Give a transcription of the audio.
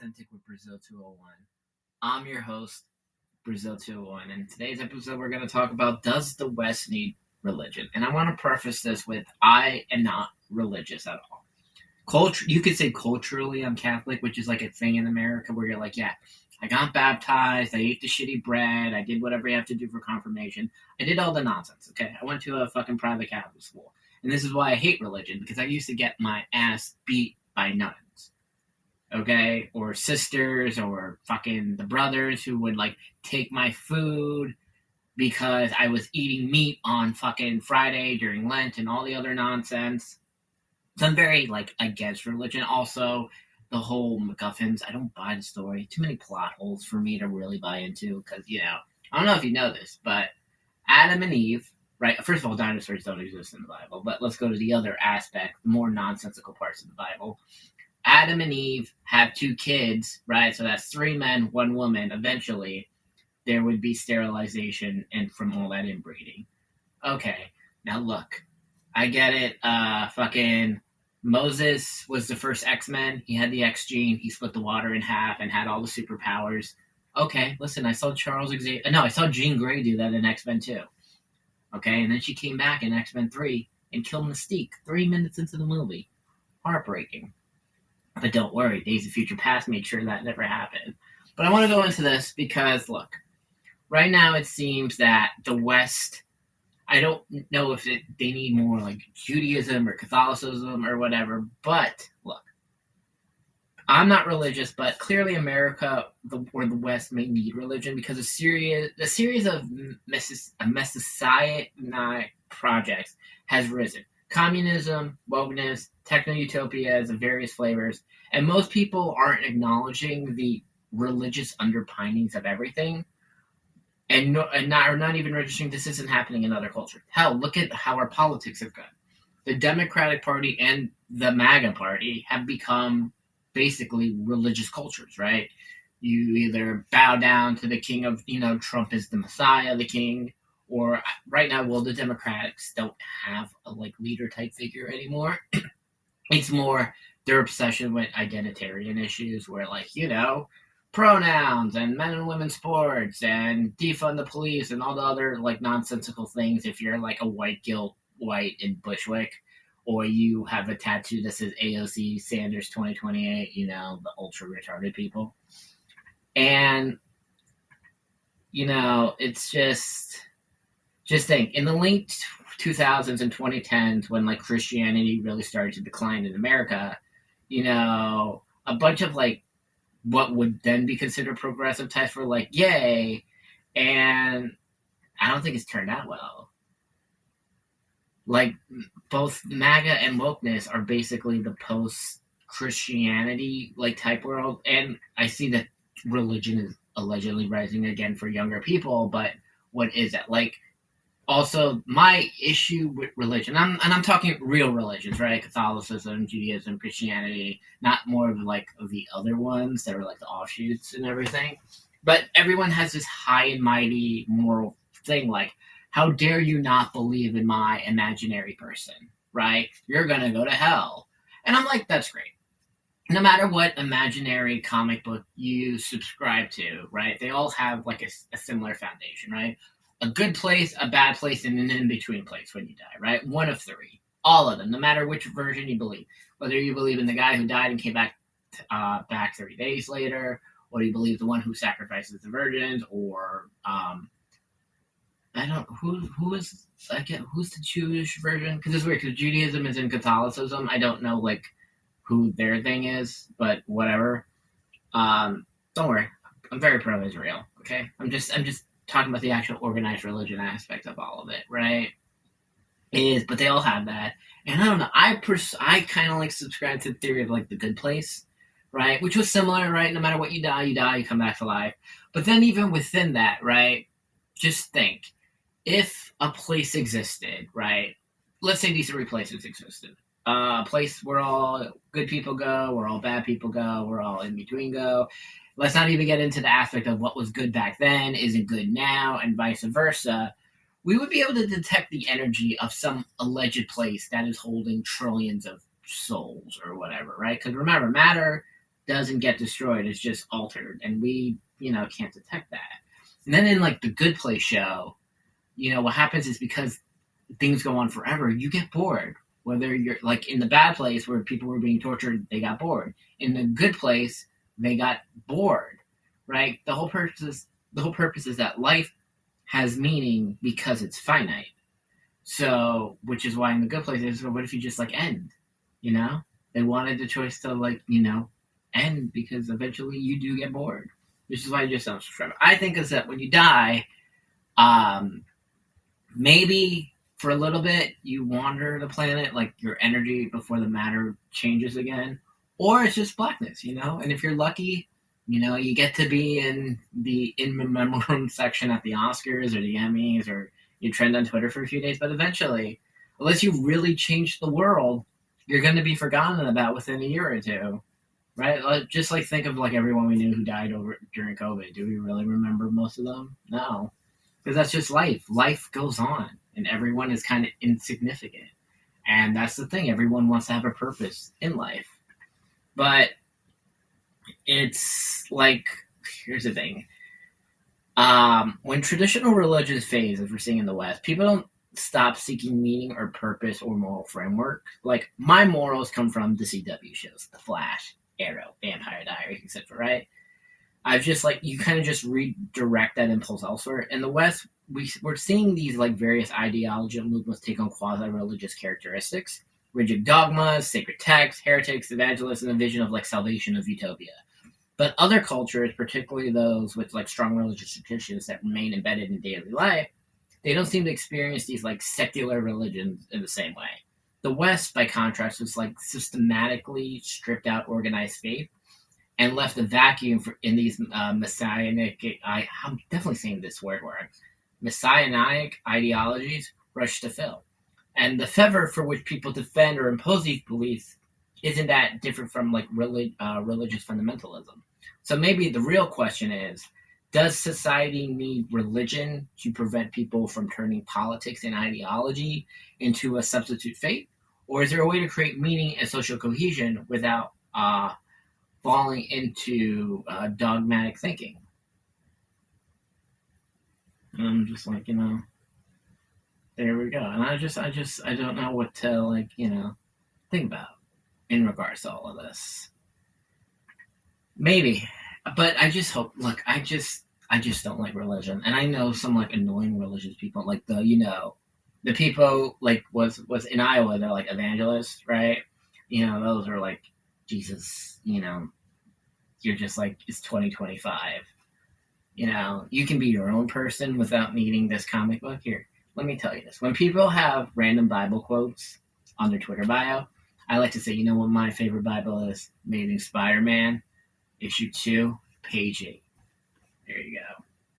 Authentic with Brazil 201. I'm your host, Brazil 201, and in today's episode we're going to talk about, does the West need religion? And I want to preface this with, I am not religious at all. You could say culturally I'm Catholic, which is like a thing in America where you're like, yeah, I got baptized, I ate the shitty bread, I did whatever you have to do for confirmation. I did all the nonsense, okay? I went to a fucking private Catholic school. And this is why I hate religion, because I used to get my ass beat by nuns, okay? Or sisters, or fucking the brothers who would, like, take my food because I was eating meat on fucking Friday during Lent and all the other nonsense. So I'm very, like, against religion. Also, the whole MacGuffins, I don't buy the story. Too many plot holes for me to really buy into, because, I don't know if you know this, but Adam and Eve, right? First of all, dinosaurs don't exist in the Bible, but let's go to the other aspect, the more nonsensical parts of the Bible. Adam and Eve have 2 kids, right? So that's 3 men, 1 woman. Eventually, there would be sterilization and from all that inbreeding. Okay, now look, I get it. Fucking Moses was the first X-Men. He had the X gene. He split the water in half and had all the superpowers. Okay, listen, I saw I saw Jean Grey do that in X-Men 2. Okay, and then she came back in X-Men 3 and killed Mystique 3 minutes into the movie. Heartbreaking. But don't worry, Days of Future Past made sure that never happened. But I want to go into this because, look, right now it seems that the West, I don't know if they need more like Judaism or Catholicism or whatever, but look, I'm not religious, but clearly America or the West may need religion because a series of messianic projects has risen. Communism, wokeness, techno-utopias of various flavors, and most people aren't acknowledging the religious underpinnings of everything, and not even registering this isn't happening in other cultures. Hell, look at how our politics have gone. The Democratic Party and the MAGA Party have become basically religious cultures, right? You either bow down to the king of, Trump is the Messiah, the king, or right now, the Democrats don't have a leader type figure anymore. It's more their obsession with identitarian issues where pronouns and men and women sports and defund the police and all the other nonsensical things. If you're a white in Bushwick, or you have a tattoo that says AOC Sanders 2028, the ultra retarded people. And, it's just think, in the late 2000s and 2010s, when Christianity really started to decline in America, a bunch of what would then be considered progressive types were yay, and I don't think it's turned out well. Both MAGA and wokeness are basically the post-Christianity type world, and I see that religion is allegedly rising again for younger people, but what is it? Also, my issue with religion, I'm talking real religions, right? Catholicism, Judaism, Christianity, not more of the other ones that are the offshoots and everything. But everyone has this high and mighty moral thing, how dare you not believe in my imaginary person, right? You're going to go to hell. And I'm that's great. No matter what imaginary comic book you subscribe to, right? They all have a similar foundation, right? A good place, a bad place, and an in-between place when you die, right? One of 3. All of them, no matter which version you believe. Whether you believe in the guy who died and came back 30 days later, or you believe the one who sacrifices the virgins, or I don't who's the Jewish version? Because it's weird, because Judaism is in Catholicism. I don't know who their thing is, but whatever. Don't worry, I'm very pro-Israel. Okay, I'm just talking about the actual organized religion aspect of all of it, right? But they all have that, and I don't know. I kind of subscribe to the theory of the good place, right? Which was similar, right? No matter what you die, you come back to life. But then even within that, right? Just think, if a place existed, right? Let's say these 3 places existed. A place where all good people go, where all bad people go, where all in between go. Let's not even get into the aspect of what was good back then isn't good now, and vice versa. We would be able to detect the energy of some alleged place that is holding trillions of souls or whatever, right? Because remember, matter doesn't get destroyed. It's just altered, and we, can't detect that. And then in like the Good Place show, what happens is because things go on forever, you get bored. Whether you're like in the bad place where people were being tortured, they got bored. In the good place, they got bored. Right? The whole purpose is that life has meaning because it's finite. So, which is why in the good place is, what if you just like end? They wanted the choice to like, end because eventually you do get bored. Which is why you just don't subscribe. I think is that when you die, maybe for a little bit you wander the planet, like your energy before the matter changes again, or it's just blackness, And if you're lucky, you get to be in the in memoriam section at the Oscars or the Emmys, or you trend on Twitter for a few days. But eventually, unless you really change the world, you're going to be forgotten about within a year or two. Right? Just like think of like everyone we knew who died during COVID. Do we really remember most of them? No, because that's just life. Life goes on, and everyone is kind of insignificant. And that's the thing. Everyone wants to have a purpose in life, but it's like, here's the thing. When traditional religions phase, as we're seeing in the West, people don't stop seeking meaning or purpose or moral framework. Like my morals come from the CW shows, The Flash, Arrow, Vampire Diaries, etc. Right? I've just like you kind of just redirect that impulse elsewhere. In the West, we're seeing these like various ideological movements take on quasi-religious characteristics, rigid dogmas, sacred texts, heretics, evangelists, and a vision of like salvation of utopia. But other cultures, particularly those with like strong religious traditions that remain embedded in daily life, they don't seem to experience these like secular religions in the same way. The West, by contrast, was like systematically stripped out organized faith and left a vacuum in these messianic. I'm definitely saying this word messianic ideologies rush to fill, and the fervor for which people defend or impose these beliefs isn't that different from like religious fundamentalism. So maybe the real question is, does society need religion to prevent people from turning politics and ideology into a substitute faith? Or is there a way to create meaning and social cohesion without falling into dogmatic thinking? And I'm just like, there we go. And I don't know what to like, think about in regards to all of this. Maybe. But I just hope, look, I just don't like religion. And I know some like annoying religious people, like the people like was in Iowa, they're like evangelists, right? Those are like, Jesus, you're just like, it's 2025. You can be your own person without needing this comic book. Here, let me tell you this. When people have random Bible quotes on their Twitter bio, I like to say, you know what my favorite Bible is? Amazing Spider-Man, issue 2, page 8. There you go.